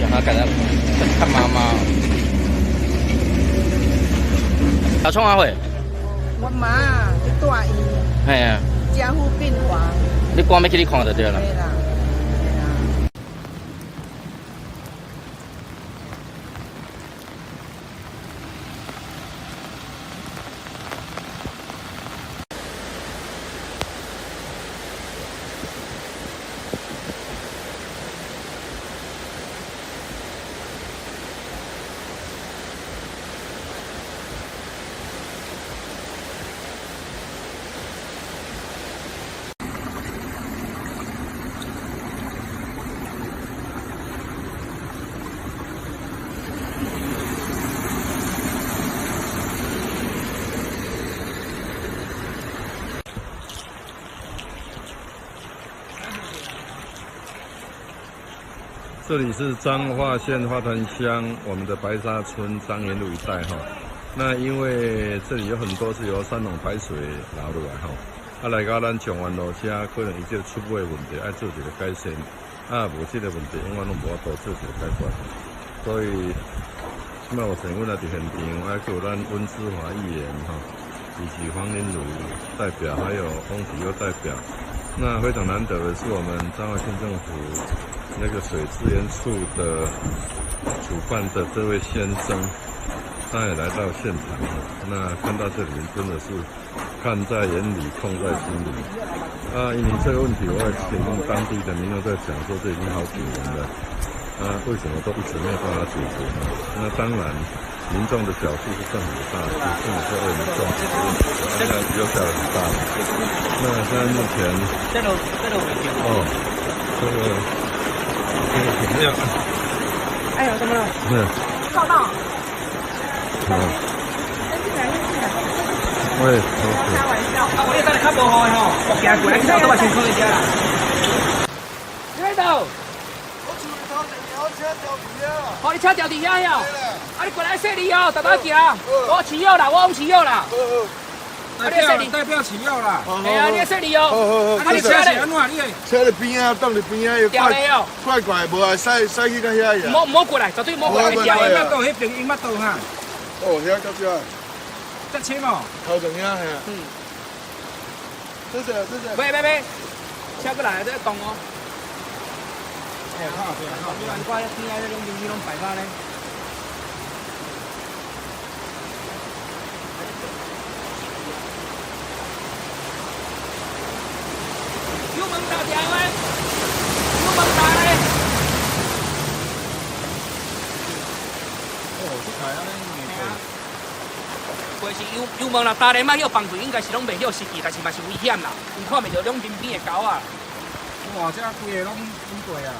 小孩赶着看妈妈。小创啊会？我妈啊，去大医，嘿啊，加护病房。你赶要去你看就对了。对啦。这里是彰化县花坛乡我们的白沙村张元路一带哈。那因为这里有很多是由三龙排水流落来哈，来到咱长湾路这可能伊这出尾问题要做一个改善，无这个问题永远拢无法度做一个解决。所以，今麦有成阮来伫现场，还有咱温思华议员哈，以及黄玲如代表，还有翁启优代表。那非常难得的是，我们彰化县政府那个水资源处的主办的这位先生，他也来到现场。那看到这里真的是看在眼里，痛在心里。因为这个问题，我也听当地的民众在讲说，这已经好几年了。为什么都一直没有办法解决呢？那当然，民众的角度是政府大，是政府在为民众解决问题，那比较下很大。那现在目前，这个怎么样？哎呦，怎么了？报道。喂，开玩笑。我你等下较无好吼，我行过来，其实我都嘛先看一下啦。你到？哦，你车掉底下哟。你过来说你哦，大家行。我起药啦，我往起药啦。代表起药啦。哎呀，你说你哦。你车是安怎？你车伫边啊，挡伫边啊，掉咧哦。怪怪，无啊，驶去到遐去。唔好过来，绝对唔好过来掉的。捌到迄边伊捌到哈。哦，遐到遮。这车嘛。头前遐系啊。这是。喂，车过来，这动哦。哦，靠对啊，靠！你看边仔迄种东西拢摆法咧。有门大条诶，有门大咧。哦，这台啊，袂是有门啦，大咧莫晓放水，应该是拢袂晓失去，但是嘛是危险啦。你看袂着两边边的狗啊。哇，这规个拢过啊！